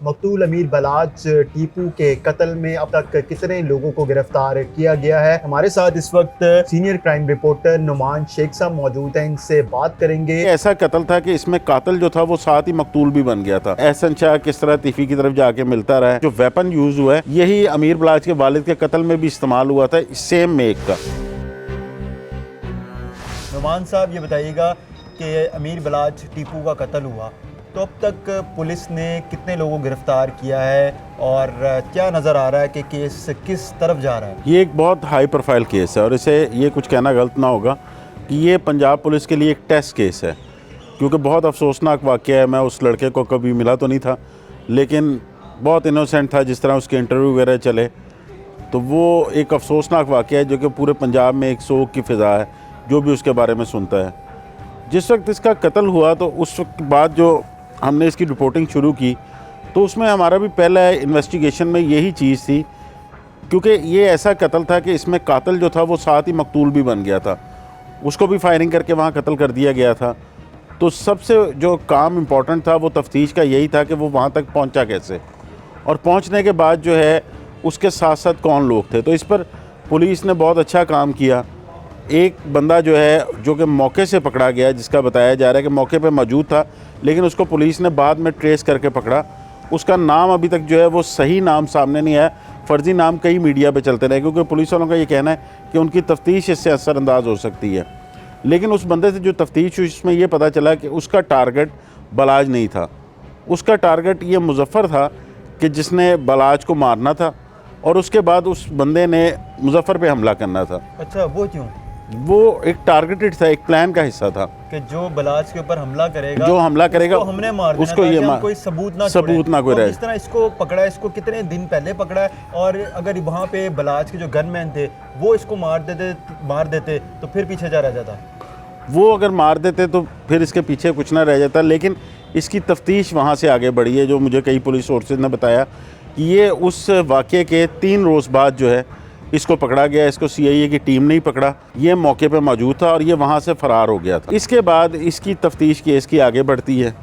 मकतूल अमीर बलाच टीपू के कत्ल में अब तक कितने लोगों को गिरफ्तार किया गया है। हमारे साथ इस वक्त senior crime reporter Numan Shaikh साहब मौजूद हैं, इनसे बात करेंगे। ऐसा कत्ल था कि इसमें कातिल जो था वो साथ ही मकतूल भी बन गया था। एहसन शाह किस तरह तीफी की तरफ जाके मिलता रहा है, जो वेपन यूज हुआ है यही अमीर बलाच के वालिद के कत्ल में भी इस्तेमाल हुआ था, सेम मेक का। नुमान साहब ये बताइएगा कि अमीर बलाच टीपू का कत्ल हुआ तो अब तक पुलिस ने कितने लोगों को गिरफ्तार किया है और क्या नज़र आ रहा है कि केस किस तरफ जा रहा है? ये एक बहुत हाई प्रोफाइल केस है और इसे ये कुछ कहना गलत ना होगा कि ये पंजाब पुलिस के लिए एक टेस्ट केस है, क्योंकि बहुत अफसोसनाक वाक़या है। मैं उस लड़के को कभी मिला तो नहीं था, लेकिन बहुत इनोसेंट था। जिस तरह उसके इंटरव्यू वगैरह चले तो वो एक अफसोसनाक वाक़या है जो कि पूरे पंजाब में एक शोक की फ़िज़ा है जो भी उसके बारे में सुनता है। जिस वक्त इसका कत्ल हुआ तो उस वक्त बाद जो हमने इसकी रिपोर्टिंग शुरू की तो उसमें हमारा भी पहला इन्वेस्टिगेशन में यही चीज़ थी, क्योंकि ये ऐसा कत्ल था कि इसमें कातिल जो था वो साथ ही मकतूल भी बन गया था, उसको भी फायरिंग करके वहाँ कत्ल कर दिया गया था। तो सबसे जो काम इम्पोर्टेंट था वो तफ्तीश का यही था कि वो वहाँ तक पहुँचा कैसे और पहुँचने के बाद जो है उसके साथ साथ कौन लोग थे। तो इस पर पुलिस ने बहुत अच्छा काम किया। एक बंदा जो है जो कि मौके से पकड़ा गया, जिसका बताया जा रहा है कि मौके पे मौजूद था, लेकिन उसको पुलिस ने बाद में ट्रेस करके पकड़ा। उसका नाम अभी तक जो है वो सही नाम सामने नहीं आया, फर्जी नाम कई मीडिया पे चलते रहे, क्योंकि पुलिस वालों का ये कहना है कि उनकी तफ्तीश इससे असरअंदाज हो सकती है। लेकिन उस बंदे से जो तफ्तीश हुई उसमें ये पता चला कि उसका टारगेट बलाज नहीं था, उसका टारगेट ये मुजफ़्फ़र था कि जिसने बलाज को मारना था और उसके बाद उस बंदे ने मुजफ़्फ़र पे हमला करना था। अच्छा, वो क्यों? वो एक टारगेटेड था, एक प्लान का हिस्सा था कि जो बलाच के ऊपर हमला करेगा, उसको हमने मार देना, उसको ये कोई सबूत ना कोई रहे। जिस तरह इसको पकड़ा है, इसको कितने दिन पहले पकड़ा है, और अगर वहाँ पे बलाच के जो गनमैन थे वो इसको मार देते तो फिर पीछे जा रह जाता। वो अगर मार देते तो फिर इसके पीछे कुछ ना रह जाता। लेकिन इसकी तफ्तीश वहाँ से आगे बढ़ी है। जो मुझे कई पुलिस सोर्सेज ने बताया कि ये उस वाक़े के 3 रोज़ बाद जो है इसको पकड़ा गया। इसको CIA की टीम ने ही पकड़ा, ये मौके पे मौजूद था और ये वहाँ से फ़रार हो गया था। इसके बाद इसकी तफ्तीश केस की आगे बढ़ती है।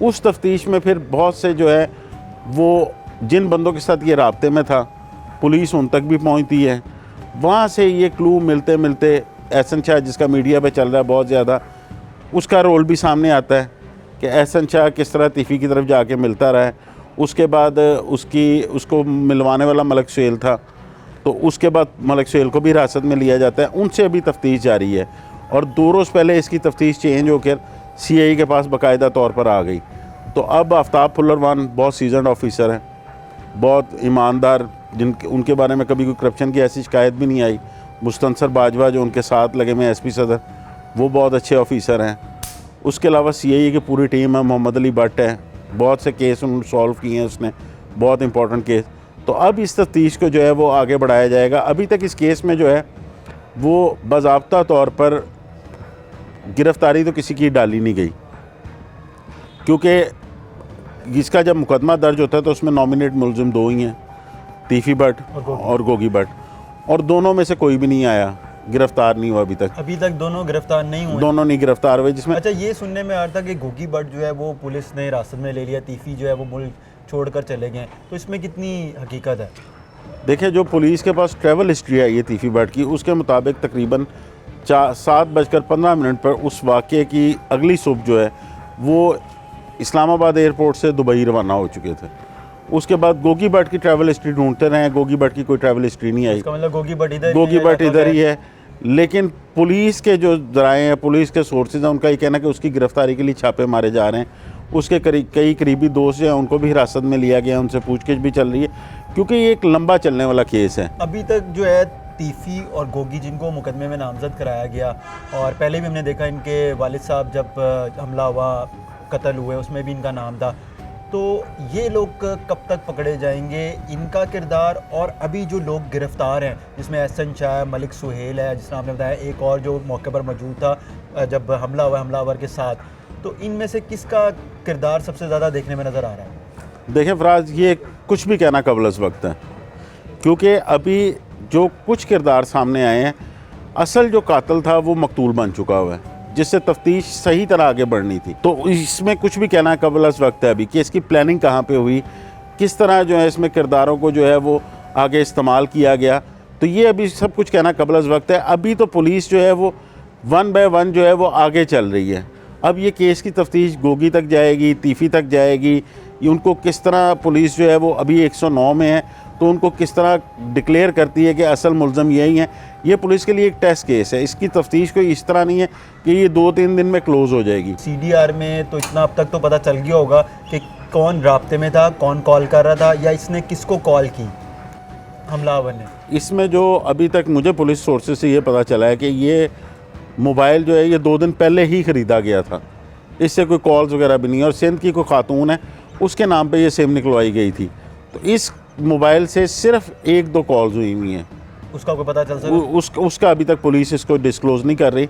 उस तफ्तीश में फिर बहुत से जो है वो जिन बंदों के साथ ये राब्ते में था पुलिस उन तक भी पहुँचती है। वहाँ से ये क्लू मिलते मिलते एहसन शाह, जिसका मीडिया पे चल रहा है बहुत ज़्यादा, उसका रोल भी सामने आता है कि एहसन शाह किस तरह तीफ़ी की तरफ जाके मिलता रहा है। उसके बाद उसको मिलवाने वाला मलिक सुहेल था, तो उसके बाद मलिक सुहेल को भी हिरासत में लिया जाता है। उनसे अभी तफ्तीश जारी है और 2 रोज़ पहले इसकी तफ्तीश चेंज होकर CIA के पास बाकायदा तौर पर आ गई। तो अब आफ्ताब फुल्लरवान बहुत सीजनड ऑफिसर हैं, बहुत ईमानदार, उनके बारे में कभी कोई करप्शन की ऐसी शिकायत भी नहीं आई। मुस्तनसर बाजवा जो उनके साथ लगे में SP सदर, वो बहुत अच्छे ऑफिसर हैं। उसके अलावा CIA की पूरी टीम है। मोहम्मद अली भट्ट है, बहुत से केस उन्होंने सॉल्व किए हैं उसने, बहुत इंपॉर्टेंट केस। तो अब इस तफ्तीश को जो है वो आगे बढ़ाया जाएगा। अभी तक इस केस में जो है वो बाज़ाब्ता तौर पर गिरफ़्तारी तो किसी की डाली नहीं गई, क्योंकि इसका जब मुकदमा दर्ज होता है तो उसमें नॉमिनेट मुलजिम 2 ही हैं, तीफ़ी भट्ट और गोगी भट्ट, और दोनों में से कोई भी नहीं आया, गिरफ्तार नहीं हुआ अभी तक दोनों गिरफ्तार नहीं हुए। दोनों नहीं गिरफ्तार हुए। जिसमें अच्छा, ये सुनने में आ रहा था कि गोगी भट्ट जो है वो पुलिस ने हिरासत में ले लिया, तीफ़ी जो है वो मुल्क छोड़कर चले गए, तो इसमें कितनी हकीकत है? देखिए, जो पुलिस के पास ट्रैवल हिस्ट्री है ये तीफ़ी भट्ट की, उसके मुताबिक तकरीबन 7:15 पर उस वाक़े की अगली सुबह जो है वो इस्लामाबाद एयरपोर्ट से दुबई रवाना हो चुके थे। उसके बाद गोगी भट्ट की ट्रैवल हिस्ट्री ढूंढते रहे, गोगी भट्ट की कोई ट्रैवल हिस्ट्री नहीं आई। इसका मतलब गोगी भट्ट इधर ही है। लेकिन पुलिस के जो ज़राए हैं, पुलिस के सोर्सेज हैं, उनका ये कहना है कि उसकी गिरफ्तारी के लिए छापे मारे जा रहे हैं। उसके कई करीबी दोस्त हैं, उनको भी हिरासत में लिया गया, उनसे पूछगिछ भी चल रही है, क्योंकि ये एक लंबा चलने वाला केस है। अभी तक जो है तीफ़ी और गोगी, जिनको मुकदमे में नामजद कराया गया, और पहले भी हमने देखा इनके वालिद साहब जब हमला हुआ, कत्ल हुए, उसमें भी इनका नाम था, तो ये लोग कब तक पकड़े जाएंगे, इनका किरदार? और अभी जो लोग गिरफ़्तार हैं जिसमें एहसन शाह, मलिक सुहेल है, जिसने आपने बताया, एक और जो मौके पर मौजूद था जब हमला हुआ हमलावर के साथ, तो इनमें से किसका किरदार सबसे ज़्यादा देखने में नज़र आ रहा है? देखें फराज, ये कुछ भी कहना कबल वक्त है, क्योंकि अभी जो कुछ किरदार सामने आए हैं, असल जो कातिल था वो मकतूल बन चुका हुआ है, जिससे तफ्तीश सही तरह आगे बढ़नी थी। तो इसमें कुछ भी कहना कबल वक्त है अभी कि इसकी प्लानिंग कहाँ पे हुई, किस तरह जो है इसमें किरदारों को जो है वो आगे इस्तेमाल किया गया, तो ये अभी सब कुछ कहना कबल वक्त है। अभी तो पुलिस जो है वो 1 बाय 1 जो है वो आगे चल रही है। अब ये केस की तफ्तीश गोगी तक जाएगी, तीफ़ी तक जाएगी, ये उनको किस तरह पुलिस जो है वो अभी 109 में है तो उनको किस तरह डिक्लेयर करती है कि असल मुल्ज़म यही है। ये पुलिस के लिए एक टेस्ट केस है, इसकी तफ्तीश कोई इस तरह नहीं है कि ये 2-3 दिन में क्लोज़ हो जाएगी। CDR में तो इतना अब तक तो पता चल गया होगा कि कौन राब्ते में था, कौन कॉल कर रहा था, या इसने किसको कॉल की हमलावर ने। इसमें जो अभी तक मुझे पुलिस सोर्सेज से ये पता चला है कि ये मोबाइल जो है ये 2 दिन पहले ही ख़रीदा गया था, इससे कोई कॉल्स वगैरह भी नहीं है, और सिंध की कोई खातून है उसके नाम पे ये सिम निकलवाई गई थी। तो इस मोबाइल से सिर्फ 1-2 कॉल्स हुई हुई हैं, उसका कोई पता चल सका? उसका अभी तक पुलिस इसको डिस्क्लोज़ नहीं कर रही।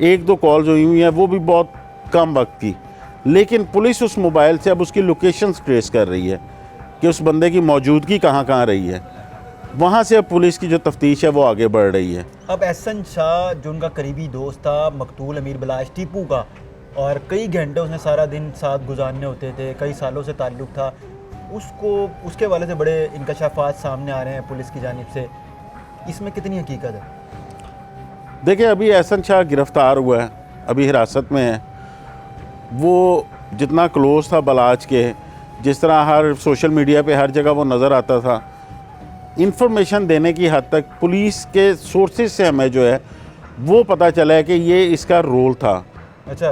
1-2 कॉल्स हुई हुई हैं, वो भी बहुत कम वक्त की, लेकिन पुलिस उस मोबाइल से अब उसकी लोकेशंस ट्रेस कर रही है कि उस बंदे की मौजूदगी कहाँ कहाँ रही है। वहाँ से अब पुलिस की जो तफ्तीश है वो आगे बढ़ रही है। अब एहसन शाह जो उनका करीबी दोस्त था मकतूल अमीर बलाश टीपू का, और कई घंटे उसने सारा दिन साथ गुजारने होते थे, कई सालों से ताल्लुक़ था उसको, उसके वाले से बड़े इंकशाफात सामने आ रहे हैं पुलिस की जानिब से, इसमें कितनी हकीकत है? देखिए, अभी एहसन शाह गिरफ़्तार हुआ है, अभी हिरासत में है। वो जितना क्लोज़ था बलाच के, जिस तरह हर सोशल मीडिया पे हर जगह वो नज़र आता था, इंफॉर्मेशन देने की हद तक पुलिस के सोर्सेज से हमें जो है वो पता चला है कि ये इसका रोल था। अच्छा,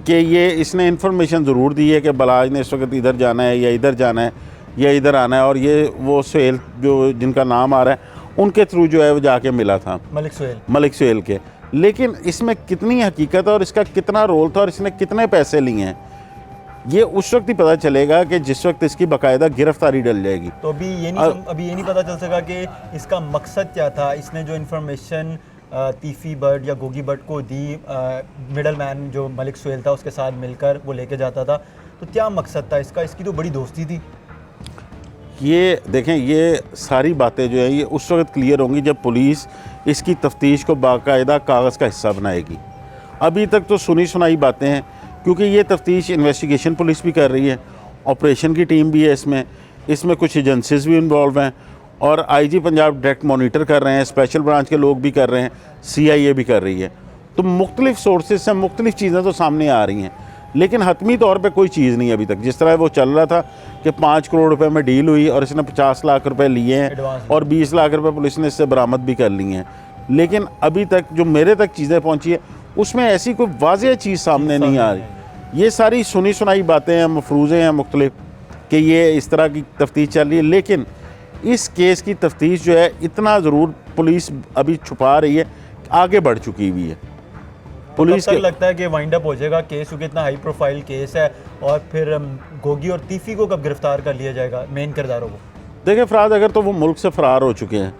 कि ये इसने इन्फॉर्मेशन ज़रूर दी है कि बलाज ने इस वक्त इधर जाना है या इधर जाना है या इधर आना है, और ये वो सुहेल जो जिनका नाम आ रहा है उनके थ्रू जो है वो जाके मिला था, मलिक सुहेल के। लेकिन इसमें कितनी हकीकत है और इसका कितना रोल था और इसने कितने पैसे लिए हैं, ये उस वक्त ही पता चलेगा कि जिस वक्त इसकी बाकायदा गिरफ्तारी डल जाएगी। तो अभी ये नहीं पता चल सका कि इसका मकसद क्या था। इसने जो इन्फॉर्मेशन तीफ़ी बर्ड या गोगी बर्ड को दी, मिडल मैन जो मलिक सुहेल था उसके साथ मिलकर वो लेके जाता था, तो क्या मकसद था इसका? इसकी तो बड़ी दोस्ती थी। ये देखें, ये सारी बातें जो है ये उस वक्त क्लियर होंगी जब पुलिस इसकी तफ्तीश को बाकायदा कागज़ का हिस्सा बनाएगी। अभी तक तो सुनी सुनाई बातें हैं, क्योंकि ये तफ्तीश इन्वेस्टिगेशन पुलिस भी कर रही है, ऑपरेशन की टीम भी है इसमें कुछ एजेंसीज भी इन्वॉल्व हैं, और IG पंजाब डायरेक्ट मॉनिटर कर रहे हैं, स्पेशल ब्रांच के लोग भी कर रहे हैं, CIA भी कर रही है। तो मुख्तलिफ सोर्सेज से मुख्तलिफ चीज़ें तो सामने आ रही हैं, लेकिन हतमी तौर पे कोई चीज़ नहीं है अभी तक। जिस तरह वो चल रहा था कि 5 करोड़ रुपए में डील हुई और इसने 50 लाख रुपए लिए हैं और 20 लाख रुपए पुलिस ने इससे बरामद भी कर लिए हैं, लेकिन अभी तक जो मेरे तक चीज़ें पहुँची है उसमें ऐसी कोई वाज़ेह चीज़ सामने नहीं आ रही। ये सारी सुनी सुनाई बातें हैं, मफरूज़े हैं मुख्तलिफ कि ये इस तरह की तफ्तीश चल रही है, लेकिन इस केस की तफ्तीश जो है इतना ज़रूर पुलिस अभी छुपा रही है, आगे बढ़ चुकी हुई है पुलिस के। लगता है कि वाइंड अप हो जाएगा केस, क्योंकि इतना हाई प्रोफाइल केस है, और फिर गोगी और तीफ़ी को कब गिरफ्तार कर लिया जाएगा, मेन किरदारों को? देखिए फराद, अगर तो वो मुल्क से फ़रार हो चुके हैं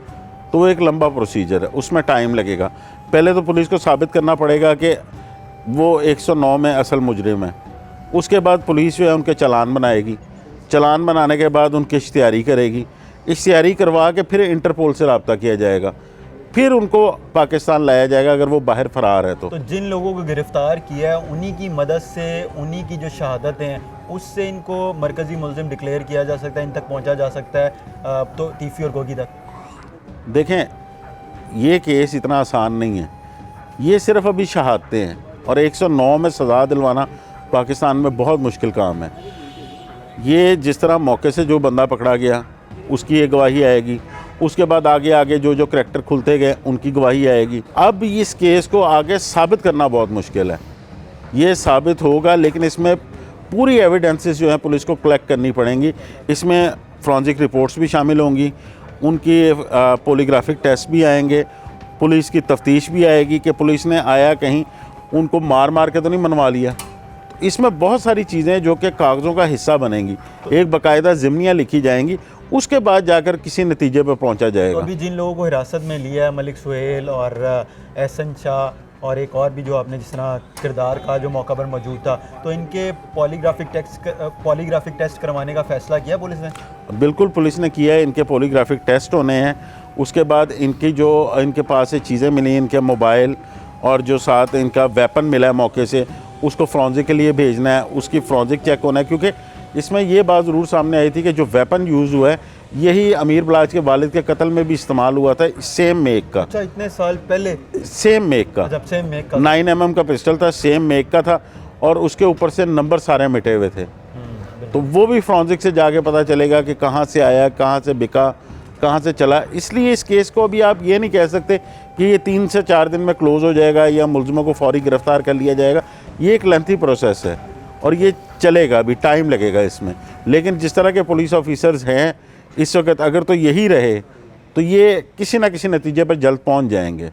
तो वो एक लंबा प्रोसीजर है, उसमें टाइम लगेगा। पहले तो पुलिस को साबित करना पड़ेगा कि वो 109 में असल मुजरिम है, उसके बाद पुलिस जो है उनके चालान बनाएगी, चालान बनाने के बाद उनकी इश्तिहारी करेगी, इश्तिहारी करवा के फिर इंटरपोल से रब्ता किया जाएगा, फिर उनको पाकिस्तान लाया जाएगा अगर वो बाहर फरार है तो जिन लोगों को गिरफ़्तार किया है उन्हीं की मदद से, उन्हीं की जो शहादत हैं उससे इनको मरकज़ी मुल्ज़िम डिक्लेयर किया जा सकता है, इन तक पहुंचा जा सकता है, तो तीफ़ी और गोगी तक। देखें, ये केस इतना आसान नहीं है, ये सिर्फ अभी शहादतें हैं, और 109 में सज़ा दिलवाना पाकिस्तान में बहुत मुश्किल काम है। ये जिस तरह मौके से जो बंदा पकड़ा गया उसकी एक गवाही आएगी, उसके बाद आगे आगे जो करैक्टर खुलते गए उनकी गवाही आएगी। अब इस केस को आगे साबित करना बहुत मुश्किल है, ये साबित होगा, लेकिन इसमें पूरी एविडेंसेस जो है पुलिस को कलेक्ट करनी पड़ेंगी। इसमें फॉरेंसिक रिपोर्ट्स भी शामिल होंगी, उनकी पॉलीग्राफिक टेस्ट भी आएंगे, पुलिस की तफ्तीश भी आएगी कि पुलिस ने आया कहीं उनको मार मार के तो नहीं मनवा लिया। तो इसमें बहुत सारी चीज़ें जो कि कागज़ों का हिस्सा बनेंगी, एक बाकायदा ज़िम्नियाँ लिखी जाएंगी, उसके बाद जाकर किसी नतीजे पर पहुंचा जाएगा। तो अभी जिन लोगों को हिरासत में लिया है, मलिक सुहेल और एहसन शाह और एक और भी जो आपने जिस तरह किरदार का जो मौका पर मौजूद था, तो इनके पॉलीग्राफिक टेस्ट करवाने का फ़ैसला किया पुलिस ने? बिल्कुल, पुलिस ने किया है, इनके पॉलीग्राफिक टेस्ट होने हैं। उसके बाद इनकी जो इनके पास से चीज़ें मिली, इनके मोबाइल और जो साथ इनका वेपन मिला है मौके से, उसको फॉरेंसिक के लिए भेजना है, उसकी फॉरेंसिक चेक होना है, क्योंकि इसमें ये बात ज़रूर सामने आई थी कि जो वेपन यूज़ हुआ है यही अमीर बलाच के वालिद के कत्ल में भी इस्तेमाल हुआ था, सेम मेक का। अच्छा, इतने साल पहले? सेम मेक का, जब सेम मेक का 9mm का पिस्टल था, सेम मेक का था और उसके ऊपर से नंबर सारे मिटे हुए थे। तो वो भी फॉरेंसिक से जाके पता चलेगा कि कहाँ से आया, कहाँ से बिका, कहाँ से चला। इसलिए इस केस को अभी आप ये नहीं कह सकते कि ये 3 से 4 दिन में क्लोज़ हो जाएगा या मुलज़िमों को फौरी गिरफ्तार कर लिया जाएगा। ये एक लेंथी प्रोसेस है और ये चलेगा, अभी टाइम लगेगा इसमें। लेकिन जिस तरह के पुलिस ऑफिसर्स हैं इस वक्त, अगर तो यही रहे तो ये किसी ना किसी नतीजे पर जल्द पहुंच जाएंगे।